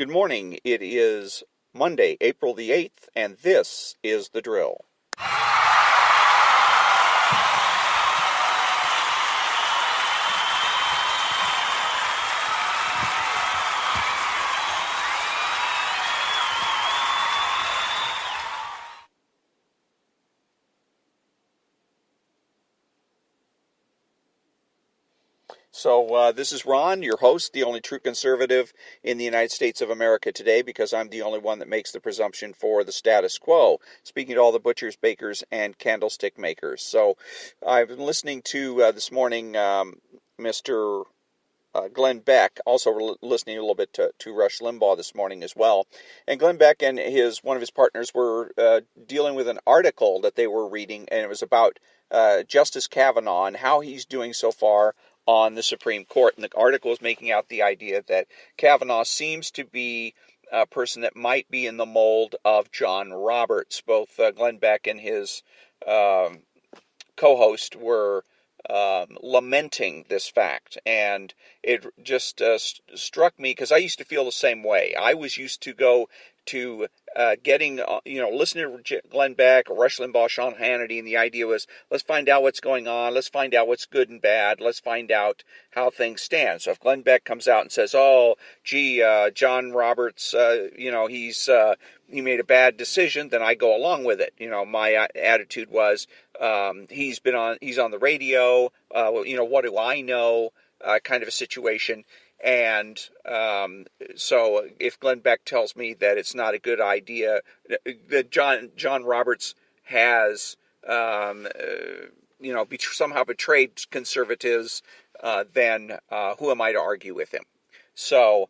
Good morning. It is Monday, April the 8th, and this is The Drill. So this is Ron, your host, the only true conservative in the United States of America today, because I'm the only one that makes the presumption for the status quo, speaking to all the butchers, bakers, and candlestick makers. So I've been listening to this morning Mr. Glenn Beck, also listening a little bit to Rush Limbaugh this morning as well. And Glenn Beck and one of his partners were dealing with an article that they were reading, and it was about Justice Kavanaugh and how he's doing so far on the Supreme Court. And the article is making out the idea that Kavanaugh seems to be a person that might be in the mold of John Roberts. Both Glenn Beck and his co-host were lamenting this fact, and it just struck me because I used to feel the same way. I was used to go to listening to Glenn Beck, Rush Limbaugh, Sean Hannity, and the idea was, let's find out what's going on, let's find out what's good and bad, let's find out how things stand. So if Glenn Beck comes out and says, John Roberts, he made a bad decision, then I go along with it. My attitude was, he's on the radio, what do I know, kind of a situation. And so if Glenn Beck tells me that it's not a good idea, that John Roberts has, somehow betrayed conservatives, then who am I to argue with him? So,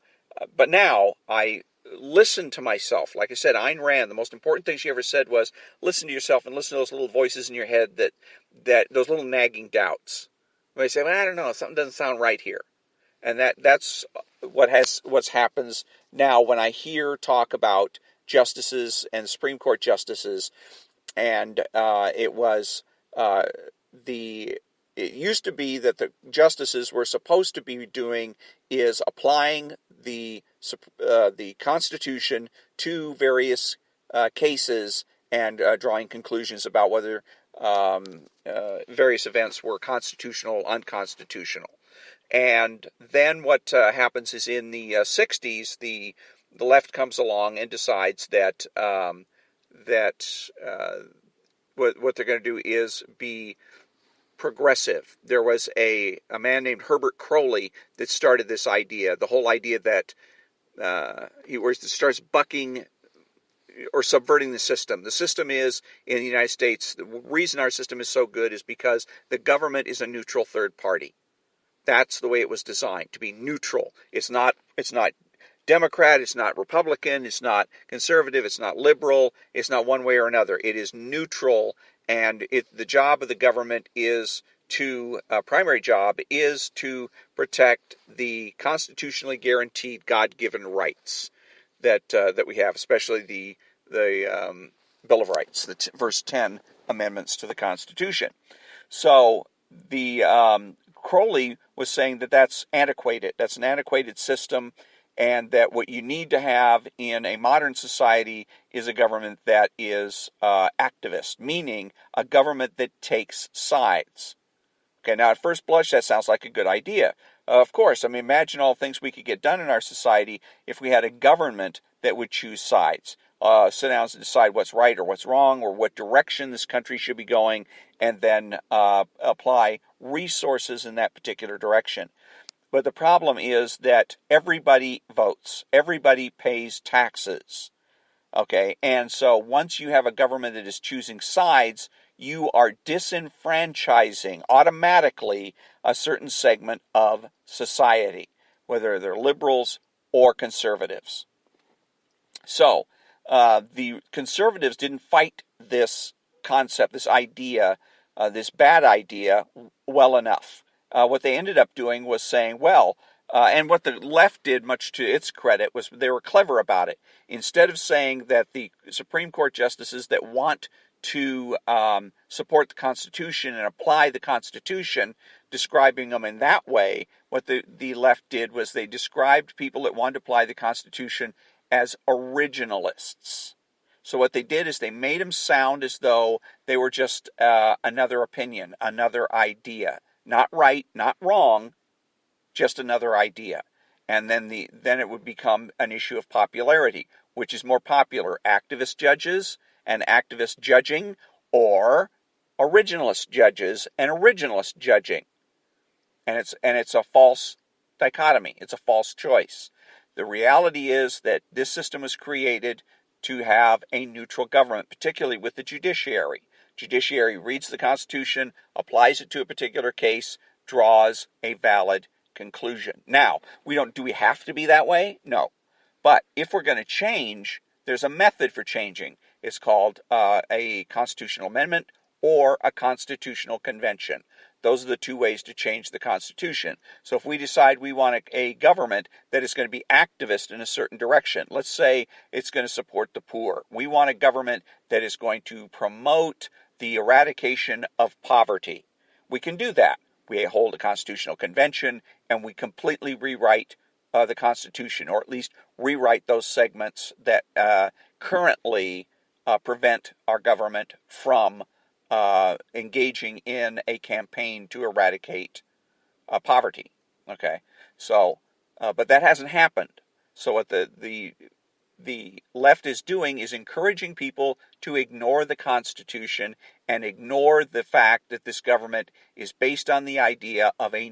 but now I listen to myself. Like I said, Ayn Rand, the most important thing she ever said was, listen to yourself and listen to those little voices in your head that those little nagging doubts. When they say, well, I don't know, something doesn't sound right here. And that's what's happens now when I hear talk about justices and Supreme Court justices, and it used to be that the justices were supposed to be doing is applying the Constitution to various cases and drawing conclusions about whether various events were constitutional or unconstitutional. And then what happens is in the 60s, the left comes along and decides that what they're going to do is be progressive. There was a man named Herbert Crowley that started this idea, the whole idea that he starts bucking or subverting the system. The system is, in the United States, the reason our system is so good is because the government is a neutral third party. That's the way it was designed, to be neutral. It's not Democrat, it's not Republican, it's not conservative, it's not liberal, it's not one way or another. It is neutral, and the job of the government is primary job is to protect the constitutionally guaranteed God-given rights that we have, especially the Bill of Rights, the verse 10 amendments to the Constitution. So the Crowley was saying that that's antiquated. That's an antiquated system, and that what you need to have in a modern society is a government that is activist, meaning a government that takes sides. Okay, now at first blush, that sounds like a good idea. Of course, imagine all things we could get done in our society if we had a government that would choose sides. Sit down and decide what's right or what's wrong or what direction this country should be going, and then apply resources in that particular direction. But the problem is that everybody votes. Everybody pays taxes. Okay, and so once you have a government that is choosing sides, you are disenfranchising automatically a certain segment of society, whether they're liberals or conservatives. So, the conservatives didn't fight this concept, this idea, this bad idea, well enough. What they ended up doing was saying, and what the left did, much to its credit, was they were clever about it. Instead of saying that the Supreme Court justices that want to support the Constitution and apply the Constitution, describing them in that way, what the left did was they described people that wanted to apply the Constitution as originalists. So what they did is they made them sound as though they were just another opinion, another idea. Not right, not wrong, just another idea. And then it would become an issue of popularity. Which is more popular, activist judges and activist judging, or originalist judges and originalist judging? And it's a false dichotomy. It's a false choice. The reality is that this system was created to have a neutral government, particularly with the judiciary. Judiciary reads the Constitution, applies it to a particular case, draws a valid conclusion. Now, do we have to be that way? No. But if we're going to change, there's a method for changing. It's called a constitutional amendment or a constitutional convention. Those are the two ways to change the Constitution. So if we decide we want a government that is going to be activist in a certain direction, let's say it's going to support the poor. We want a government that is going to promote the eradication of poverty. We can do that. We hold a constitutional convention and we completely rewrite the Constitution, or at least rewrite those segments that currently prevent our government from engaging in a campaign to eradicate poverty. Okay, so but that hasn't happened. So what the left is doing is encouraging people to ignore the Constitution and ignore the fact that this government is based on the idea of a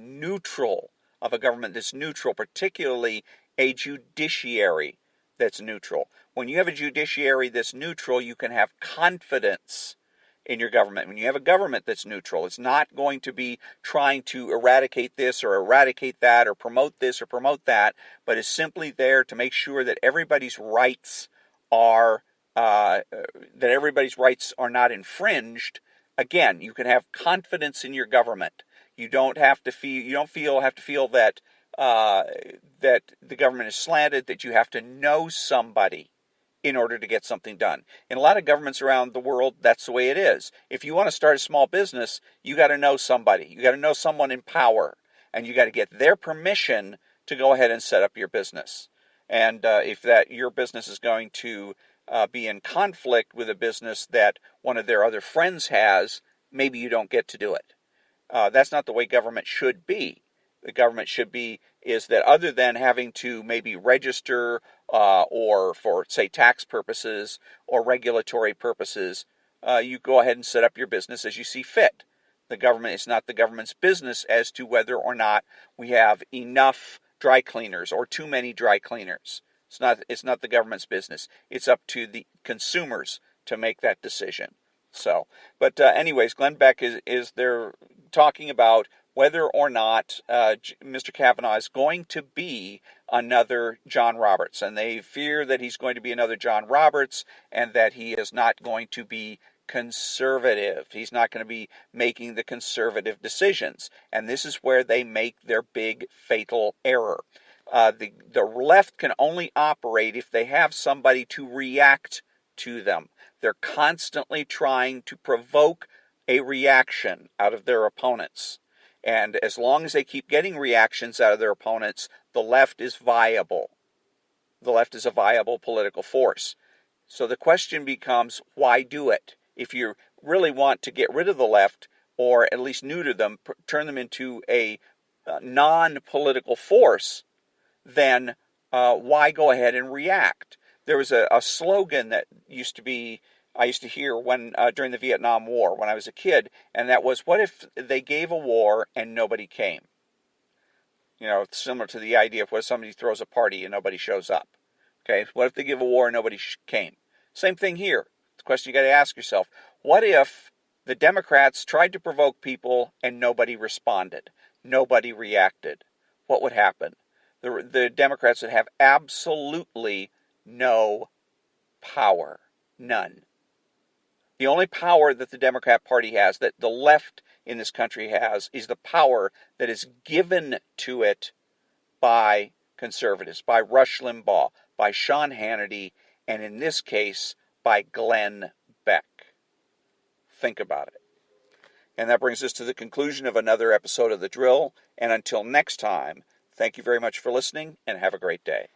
government that's neutral, particularly a judiciary that's neutral. When you have a judiciary that's neutral, you can have confidence in your government. When you have a government that's neutral, it's not going to be trying to eradicate this or eradicate that or promote this or promote that, but is simply there to make sure that everybody's rights are not infringed. Again, you can have confidence in your government. You don't have to feel that that the government is slanted, that you have to know somebody in order to get something done. In a lot of governments around the world, that's the way it is. If you want to start a small business, you got to know somebody. You got to know someone in power, and you got to get their permission to go ahead and set up your business. And if your business is going to be in conflict with a business that one of their other friends has, maybe you don't get to do it. That's not the way government should be. The government is that other than having to maybe register or for, say, tax purposes or regulatory purposes, you go ahead and set up your business as you see fit. It's not the government's business as to whether or not we have enough dry cleaners or too many dry cleaners. It's not the government's business. It's up to the consumers to make that decision. So, but anyways, Glenn Beck is there talking about whether or not Mr. Kavanaugh is going to be another John Roberts. And they fear that he's going to be another John Roberts and that he is not going to be conservative. He's not going to be making the conservative decisions. And this is where they make their big fatal error. The left can only operate if they have somebody to react to them. They're constantly trying to provoke a reaction out of their opponents. And as long as they keep getting reactions out of their opponents, the left is viable. The left is a viable political force. So the question becomes, why do it? If you really want to get rid of the left, or at least neuter them, turn them into a non-political force, then why go ahead and react? There was a slogan that I used to hear during the Vietnam War when I was a kid, and that was, what if they gave a war and nobody came? It's similar to the idea of what if somebody throws a party and nobody shows up. Okay, what if they give a war and nobody came? Same thing here. It's a question you got to ask yourself. What if the Democrats tried to provoke people and nobody responded? Nobody reacted. What would happen? The Democrats would have absolutely no power. None. The only power that the Democrat Party has, that the left in this country has, is the power that is given to it by conservatives, by Rush Limbaugh, by Sean Hannity, and in this case, by Glenn Beck. Think about it. And that brings us to the conclusion of another episode of The Drill. And until next time, thank you very much for listening and have a great day.